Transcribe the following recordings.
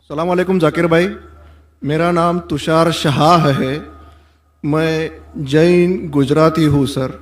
सलाम वालेकुम जाकिर भाई। मेरा नाम तुषार शाह है। मैं जैन गुजराती हूँ सर।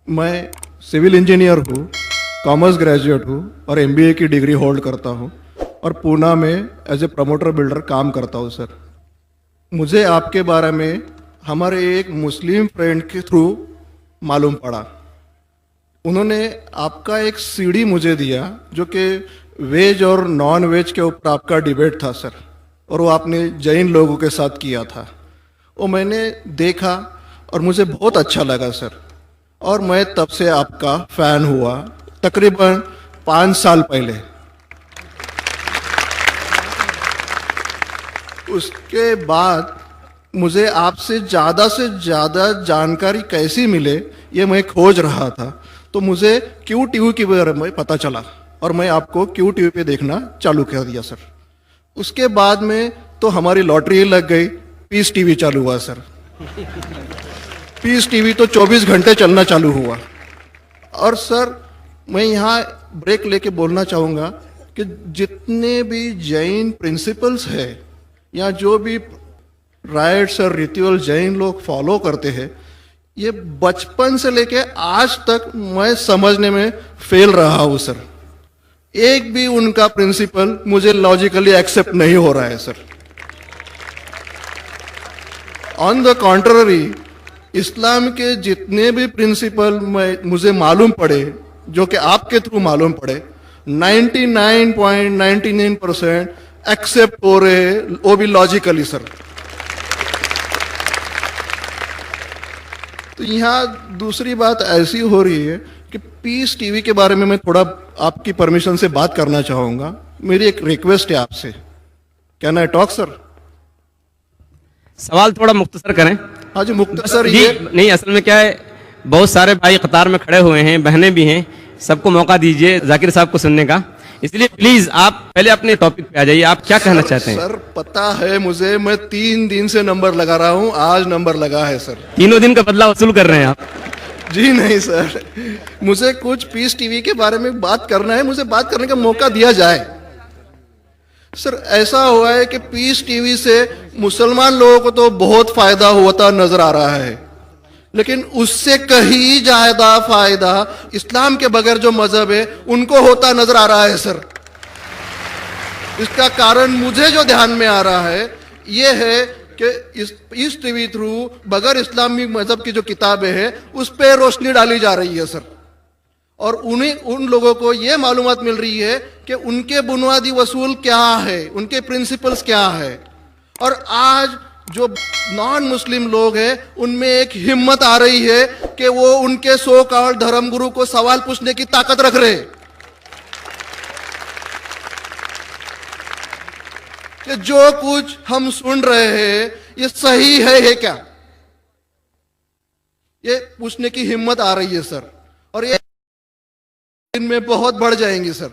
मैं सिविल इंजीनियर हूँ, कॉमर्स ग्रेजुएट हूँ और एमबीए की डिग्री होल्ड करता हूँ और पूना में एज ए प्रमोटर बिल्डर काम करता हूँ सर। मुझे आपके बारे में हमारे एक मुस्लिम फ्रेंड के थ्रू मालूम पड़ा। उन्होंने आपका एक सीडी मुझे दिया जो कि वेज और नॉन वेज के ऊपर आपका डिबेट था सर, और वो आपने जैन लोगों के साथ किया था। वो मैंने देखा और मुझे बहुत अच्छा लगा सर, और मैं तब से आपका फ़ैन हुआ तकरीबन 5 साल पहले। उसके बाद मुझे आपसे ज़्यादा जानकारी कैसी मिले ये मैं खोज रहा था, तो मुझे क्यू टीवी के बारे में पता चला और मैं आपको क्यू टीवी पे देखना चालू कर दिया सर। उसके बाद में तो हमारी लॉटरी लग गई, पीस टीवी चालू हुआ सर। पीस टीवी तो 24 घंटे चलना चालू हुआ। और सर मैं यहाँ ब्रेक लेके बोलना चाहूँगा कि जितने भी जैन प्रिंसिपल्स है या जो भी राइट्स और रिचुअल जैन लोग फॉलो करते हैं, ये बचपन से लेके आज तक मैं समझने में फेल रहा हूँ सर। एक भी उनका प्रिंसिपल मुझे लॉजिकली एक्सेप्ट नहीं हो रहा है सर। ऑन द कॉन्ट्ररी, इस्लाम के जितने भी प्रिंसिपल मुझे मालूम पड़े, जो कि आपके थ्रू मालूम पड़े, 99.99% एक्सेप्ट हो रहे, वो भी लॉजिकली सर। तो यहाँ दूसरी बात ऐसी हो रही है कि पीस टीवी के बारे में मैं थोड़ा आपकी परमिशन से बात करना चाहूँगा। मेरी एक रिक्वेस्ट है आपसे, कैन आई टॉक सर? सवाल थोड़ा मुख्तसर करें। हाँ जी मुख्तसर जी, ये नहीं, असल में क्या है, बहुत सारे भाई कतार में खड़े हुए हैं, बहनें भी हैं, सबको मौका दीजिए जाकिर साहब को सुनने का। इसलिए प्लीज आप पहले अपने टॉपिक पे आ जाइए, आप क्या कहना चाहते हैं? सर पता है मुझे, मैं 3 दिन से नंबर लगा रहा हूँ, आज नंबर लगा है सर। 3 दिन का बदला वसूल कर रहे हैं आप? जी नहीं सर, मुझे कुछ पीस टीवी के बारे में बात करना है, मुझे बात करने का मौका दिया जाए। सर ऐसा हुआ है कि पीस टीवी से मुसलमान लोगों को तो बहुत फायदा होता नजर आ रहा है, लेकिन उससे कहीं ज्यादा फायदा इस्लाम के बगैर जो मजहब है उनको होता नजर आ रहा है सर। इसका कारण मुझे जो ध्यान में आ रहा है ये है कि इस टीवी थ्रू बगैर इस्लामी मजहब की जो किताबें हैं उस पर रोशनी डाली जा रही है सर, और उन लोगों को ये मालूमात मिल रही है कि उनके बुनियादी वसूल क्या है, उनके प्रिंसिपल्स क्या है। और आज जो नॉन मुस्लिम लोग हैं उनमें एक हिम्मत आ रही है कि वो उनके सो कॉल्ड धर्मगुरु को सवाल पूछने की ताकत रख रहे हैं कि जो कुछ हम सुन रहे हैं ये सही है क्या, ये पूछने की हिम्मत आ रही है सर। और ये इनमें बहुत बढ़ जाएंगी सर,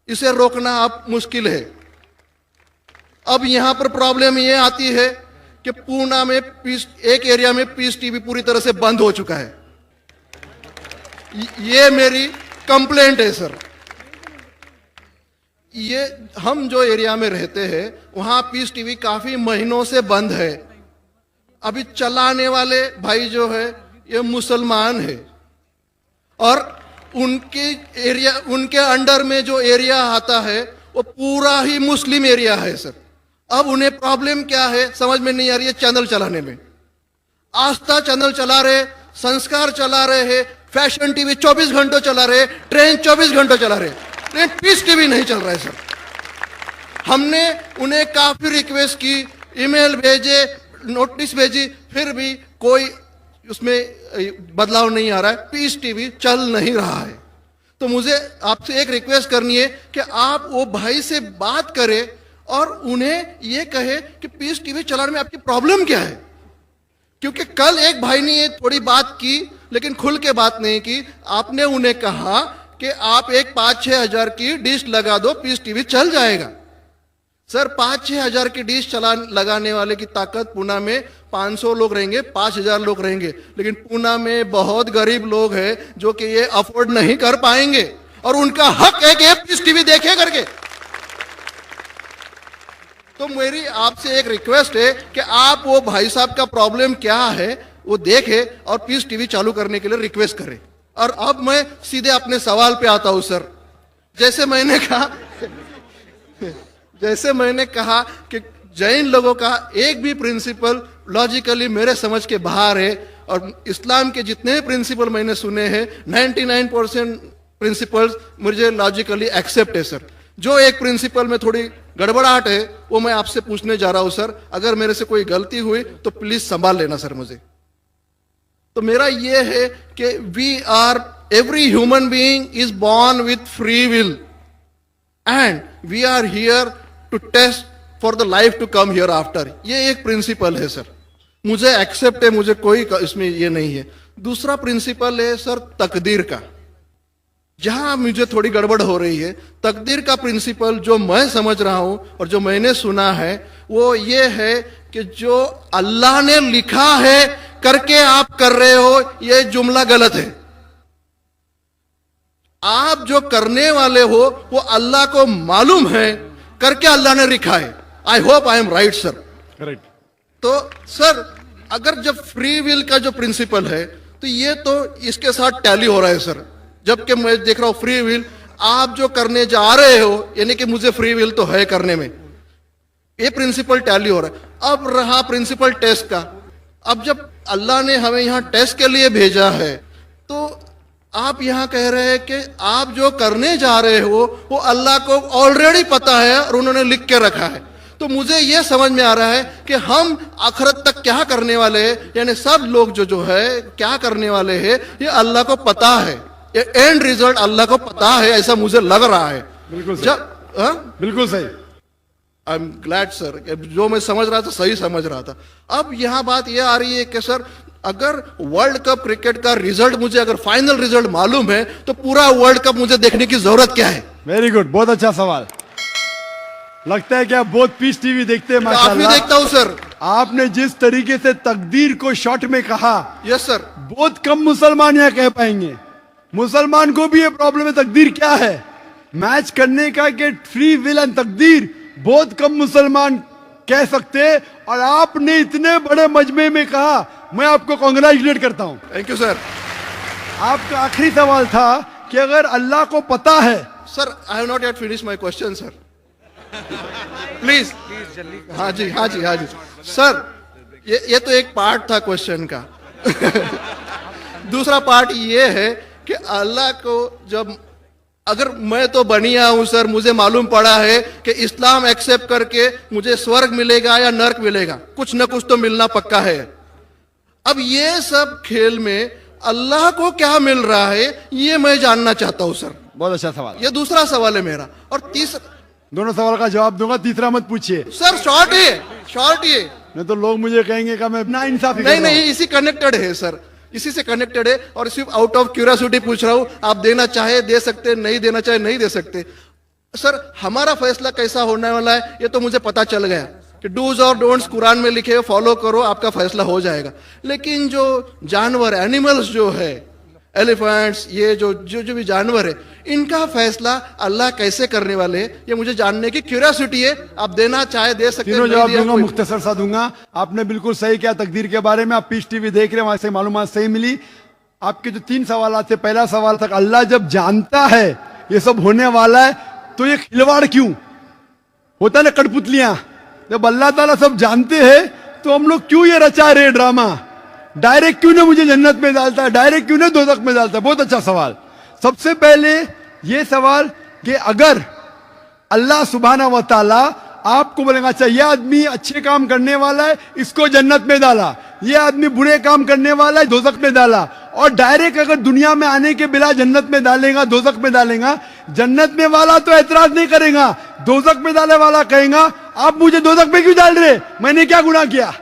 इसे रोकना आप मुश्किल है। अब यहां पर प्रॉब्लम ये आती है कि पूना में एक एरिया में पीस टीवी पूरी तरह से बंद हो चुका है। ये मेरी कंप्लेंट है सर। ये हम जो एरिया में रहते हैं वहां पीस टीवी काफी महीनों से बंद है। अभी चलाने वाले भाई जो है ये मुसलमान है, और उनके अंडर में जो एरिया आता है वो पूरा ही मुस्लिम एरिया है सर। अब उन्हें प्रॉब्लम क्या है समझ में नहीं आ रही है। चैनल चलाने में आस्था चैनल चला रहे, संस्कार चला रहे हैं, फैशन टीवी 24 घंटों चला रहे, ट्रेन 24 घंटों चला रहे, लेकिन पीस टीवी नहीं चल रहा है सर। हमने उन्हें काफी रिक्वेस्ट की, ईमेल भेजे, नोटिस भेजी, फिर भी कोई उसमें बदलाव नहीं आ रहा है, पीस टीवी चल नहीं रहा है। तो मुझे आपसे एक रिक्वेस्ट करनी है कि आप वो भाई से बात करें और उन्हें ये कहे कि पीस टीवी चलाने में आपकी प्रॉब्लम क्या है। क्योंकि कल एक भाई ने ये थोड़ी बात की लेकिन खुल के बात नहीं की। आपने उन्हें कहा कि आप एक 5-6 हजार की डिश लगा दो, पीस टीवी चल जाएगा। सर 5-6 हजार की डिश लगाने वाले की ताकत पूना में 500 लोग रहेंगे, 5000 लोग रहेंगे, लेकिन पूना में बहुत गरीब लोग हैं जो कि ये अफोर्ड नहीं कर पाएंगे, और उनका हक है कि पीस टीवी देखे करके। तो मेरी आपसे एक रिक्वेस्ट है कि आप वो भाई साहब का प्रॉब्लम क्या है वो देखें और पीस टीवी चालू करने के लिए रिक्वेस्ट करें। और अब मैं सीधे अपने सवाल पे आता हूं सर। जैसे मैंने कहा कि जैन लोगों का एक भी प्रिंसिपल लॉजिकली मेरे समझ के बाहर है, और इस्लाम के जितने भी प्रिंसिपल मैंने सुने हैं 99% प्रिंसिपल्स मुझे लॉजिकली एक्सेप्ट है सर। जो एक प्रिंसिपल में थोड़ी गड़बड़ाहट है वो मैं आपसे पूछने जा रहा हूं सर। अगर मेरे से कोई गलती हुई तो प्लीज संभाल लेना सर मुझे। तो मेरा ये है कि every human being is born with free will and we are here to test for the life to come hereafter. ये एक प्रिंसिपल है सर, मुझे एक्सेप्ट है, मुझे कोई इसमें ये नहीं है। दूसरा प्रिंसिपल है सर तकदीर का, जहां मुझे थोड़ी गड़बड़ हो रही है। तकदीर का प्रिंसिपल जो मैं समझ रहा हूं और जो मैंने सुना है वो ये है कि जो अल्लाह ने लिखा है करके आप कर रहे हो, ये जुमला गलत है। आप जो करने वाले हो वो अल्लाह को मालूम है करके अल्लाह ने लिखा है। I hope I am right sir. Correct. तो सर अगर जब फ्री विल का जो प्रिंसिपल है तो ये तो इसके साथ टैली हो रहा है सर। जबकि मैं देख रहा हूं फ्री विल आप जो करने जा रहे हो, यानी कि मुझे फ्री विल तो है करने में, ये प्रिंसिपल टैली हो रहा है। अब रहा प्रिंसिपल टेस्ट का। अब जब अल्लाह ने हमें यहां टेस्ट के लिए भेजा है तो आप यहां कह रहे हैं कि आप जो करने जा रहे हो वो अल्लाह को ऑलरेडी पता है और उन्होंने लिख के रखा है। तो मुझे यह समझ में आ रहा है कि हम आखिरत तक क्या करने वाले हैं, यानी सब लोग जो है क्या करने वाले हैं ये अल्लाह को पता है। ये एंड रिजल्ट अल्लाह को पता है, ऐसा मुझे लग रहा है। बिल्कुल सही। जब बिल्कुल सही। आई एम ग्लैड सर, जो मैं समझ रहा था सही समझ रहा था। अब यहां बात यह आ रही है कि सर अगर वर्ल्ड कप क्रिकेट का रिजल्ट मुझे अगर फाइनल रिजल्ट मालूम है तो पूरा वर्ल्ड कप मुझे देखने की जरूरत क्या है? वेरी गुड, बहुत अच्छा सवाल। लगता है कि आप बहुत पीस टीवी देखते हैं। काफी माशाल्लाह। देखता हूं सर। आपने जिस तरीके से तकदीर को शॉर्ट में कहा, यस सर। बहुत कम मुसलमान यहाँ कह पाएंगे। मुसलमान को भी ये प्रॉब्लम है तकदीर क्या है, मैच करने का कि फ्री विल एंड तकदीर बहुत कम मुसलमान कह सकते हैं। और आपने इतने बड़े मजमे में कहा, मैं आपको कांग्रेचुलेट करता हूं। Thank you sir. आपका आखिरी सवाल था कि अगर अल्लाह को पता है। Sir I have not yet finish my question sir, please. हाँ जी हाँ जी हाँ जी सर, ये तो एक पार्ट था क्वेश्चन का। दूसरा पार्ट ये है कि अल्लाह को जब अगर मैं तो बनिया हूं सर, मुझे मालूम पड़ा है कि इस्लाम एक्सेप्ट करके मुझे स्वर्ग मिलेगा या नर्क मिलेगा, कुछ न कुछ तो मिलना पक्का है। अब ये सब खेल में अल्लाह को क्या मिल रहा है ये मैं जानना चाहता हूं सर। बहुत अच्छा सवाल। ये दूसरा सवाल है मेरा। और तीसरा, दोनों सवाल का जवाब दूंगा, तीसरा मत पूछिए सर शॉर्ट है, शॉर्ट ये। नहीं तो लोग मुझे कहेंगे कि मैं ना इंसाफी कर नहीं रहा हूं। नहीं, इसी कनेक्टेड है सर, इसी से कनेक्टेड है। और सिर्फ आउट ऑफ क्यूरियोसिटी पूछ रहा हूं, आप देना चाहे दे सकते, नहीं देना चाहे नहीं दे सकते। सर हमारा फैसला कैसा होने वाला है ये तो मुझे पता चल गया कि डूज और डोंट्स कुरान में लिखे, फॉलो करो, आपका फैसला हो जाएगा। लेकिन जो जानवर एनिमल्स जो है, एलिफेंट्स, ये जो भी जानवर है, इनका फैसला अल्लाह कैसे करने वाले हैं ये मुझे जानने की क्यूरियोसिटी है। आप देना चाहे दे सकते हैं। तीनों जवाब दूंगा, मुख्तसर सा दूंगा। आपने बिल्कुल सही किया तकदीर के बारे में। आप पीस टीवी देख रहे हैं, वहां से मालूमात सही मिली। आपके जो 3 सवाल थे, पहला सवाल था अल्लाह जब जानता है ये सब होने वाला है तो ये खिलवाड़ क्यों होता है ना, कठपुतलियां। जब अल्लाह ताला सब जानते हैं तो हम लोग क्यों ये रचा रहे ड्रामा, डायरेक्ट क्यों ना मुझे जन्नत में डालता है, डायरेक्ट क्यों ना दोज़ख में डालता है। बहुत अच्छा सवाल। सबसे पहले ये सवाल कि अगर अल्लाह सुब्हाना व तआला आपको बोलेगा अच्छा ये आदमी अच्छे काम करने वाला है, इसको जन्नत में डाला, ये आदमी बुरे काम करने वाला है, दोज़ख में डाला, और डायरेक्ट अगर दुनिया में आने के बिना जन्नत में डालेगा, दोज़ख में डालेगा, जन्नत में वाला तो एतराज नहीं करेगा, दोज़ख में डालने वाला कहेगा आप मुझे दोज़ख में क्यों डाल रहे, मैंने क्या गुनाह किया।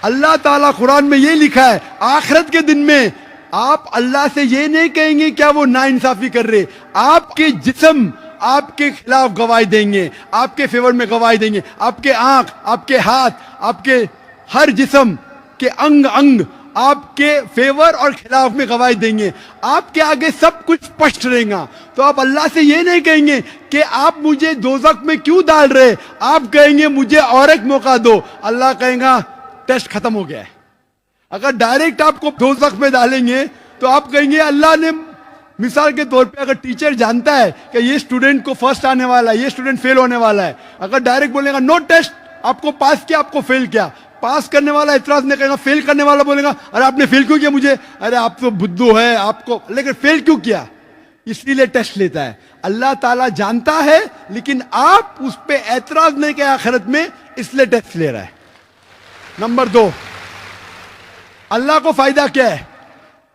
अल्लाह ताला कुरान में ये लिखा है, आखिरत के दिन में आप अल्लाह से ये नहीं कहेंगे क्या वो नाइंसाफी कर रहे, आपके जिस्म आपके खिलाफ गवाही देंगे, आपके फेवर में गवाही देंगे, आपके आंख, आपके हाथ, आपके हर जिस्म के अंग अंग आपके फेवर और खिलाफ में गवाही देंगे। आपके आगे सब कुछ स्पष्ट रहेगा। तो आप अल्लाह से ये नहीं कहेंगे कि आप मुझे दोज़ख में क्यों डाल रहे, आप कहेंगे मुझे और एक मौका दो। अल्लाह कहेगा टेस्ट खत्म हो गया है। अगर डायरेक्ट आपको दोज़ख में डालेंगे तो आप कहेंगे अल्लाह ने, मिसाल के तौर पे अगर टीचर जानता है कि ये स्टूडेंट को फर्स्ट आने वाला है, ये स्टूडेंट फेल होने वाला है, अगर डायरेक्ट बोलेगा नो टेस्ट, आपको पास किया आपको फेल किया, पास करने वाला इतराज नहीं करेगा, फेल करने वाला बोलेगा अरे आपने फेल क्यों किया मुझे, अरे आप तो बुद्धू है आपको, लेकिन फेल क्यों किया, इसलिए टेस्ट लेता है। अल्लाह ताला जानता है लेकिन आप उस पर एतराज नहीं किया आखिरत में, इसलिए टेस्ट ले रहा है। नंबर 2, अल्लाह को फायदा क्या है?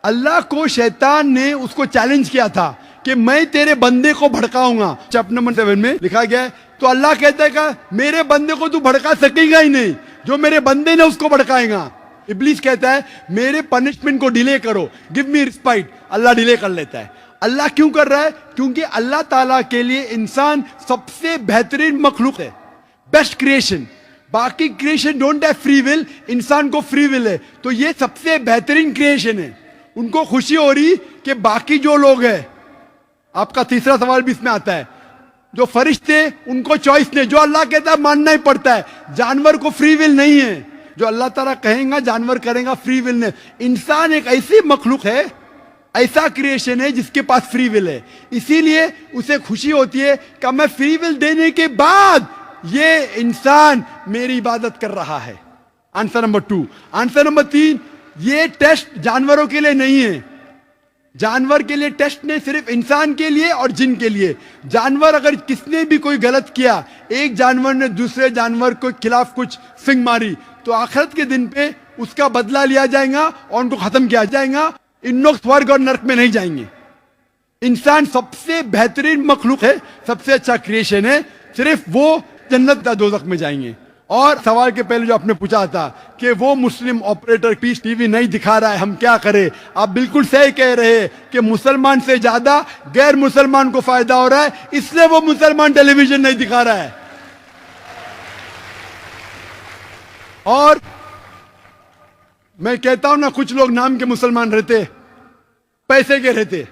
अल्लाह को शैतान ने उसको चैलेंज किया था कि मैं तेरे बंदे को भड़काऊंगा। चैप्टर नंबर 7 में लिखा गया है। तो अल्लाह कहता है कि मेरे बंदे को तू भड़का सकेगा ही नहीं, जो मेरे बंदे ने उसको भड़काएगा। इब्लीस कहता है मेरे पनिशमेंट को डिले करो, गिव मी रिस्पाइट। अल्लाह डिले कर लेता है। अल्लाह क्यों कर रहा है? क्योंकि अल्लाह ताला के लिए इंसान सबसे बेहतरीन मखलूक है, बेस्ट क्रिएशन। बाकी creation don't have free will, इंसान को फ्री विल है। तो ये सबसे बेहतरीन क्रिएशन है। उनको खुशी हो रही कि बाकी जो लोग हैं, आपका तीसरा सवाल भी इसमें आता है, जो फरिश्ते उनको चॉइस नहीं, जो अल्लाह कहता है मानना ही पड़ता है। जानवर को फ्री विल नहीं है, जो अल्लाह ताला कहेगा जानवर करेगा, फ्री विल नहीं। इंसान एक ऐसी मखलूक है, ऐसा क्रिएशन है जिसके पास फ्री विल है। इसीलिए उसे खुशी होती है कि मैं फ्री विल देने के बाद ये इंसान मेरी इबादत कर रहा है। Answer number 2। आंसर नंबर 3, ये टेस्ट जानवरों के लिए नहीं है। जानवर के लिए टेस्ट नहीं, सिर्फ इंसान के लिए और जिन के लिए। जानवर अगर किसने भी कोई गलत किया, एक जानवर ने दूसरे जानवर के खिलाफ कुछ सिंग मारी, तो आखिरत के दिन पे उसका बदला लिया जाएगा और उनको खत्म किया जाएगा। इन लोग स्वर्ग और नरक में नहीं जाएंगे। इंसान सबसे बेहतरीन मखलूक है, सबसे अच्छा क्रिएशन है। सिर्फ वो जन्नत या दोज़ख में जाएंगे। और सवाल के पहले जो आपने पूछा था कि वो मुस्लिम ऑपरेटर पीस टीवी नहीं दिखा रहा है, हम क्या करें? आप बिल्कुल सही कह रहे हैं कि मुसलमान से ज्यादा गैर मुसलमान को फायदा हो रहा है, इसलिए वो मुसलमान टेलीविजन नहीं दिखा रहा है। और मैं कहता हूं ना, कुछ लोग नाम के मुसलमान रहते, पैसे के रहते,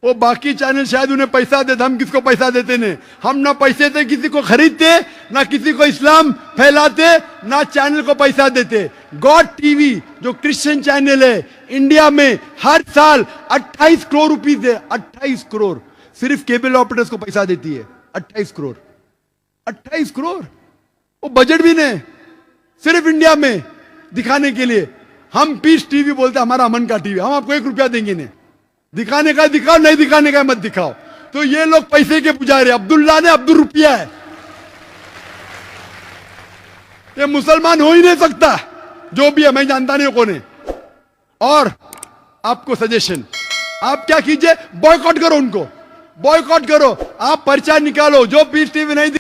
वो बाकी चैनल शायद उन्हें पैसा देते, हम किसको पैसा देते नहीं। हम ना पैसे से किसी को खरीदते, ना किसी को इस्लाम फैलाते, ना चैनल को पैसा देते। गॉड टीवी जो क्रिश्चियन चैनल है, इंडिया में हर साल 28 करोड़ रुपीस है। 28 करोड़ सिर्फ केबल ऑपरेटर्स को पैसा देती है। 28 करोड़, 28 करोड़ वो बजट भी नहीं, सिर्फ इंडिया में दिखाने के लिए। हम पीस टीवी बोलते हमारा अमन का टीवी, हम आपको 1 रुपया देंगे नहीं। दिखाने का दिखाओ, नहीं दिखाने का मत दिखाओ। तो ये लोग पैसे के पुजारी, अब्दुल्ला ने अब्दुल रुपया है। ये मुसलमान हो ही नहीं सकता, जो भी है, मैं जानता नहीं कौन है। और आपको सजेशन, आप क्या कीजिए, बॉयकॉट करो उनको, बॉयकॉट करो। आप पर्चा निकालो, जो पीस टीवी नहीं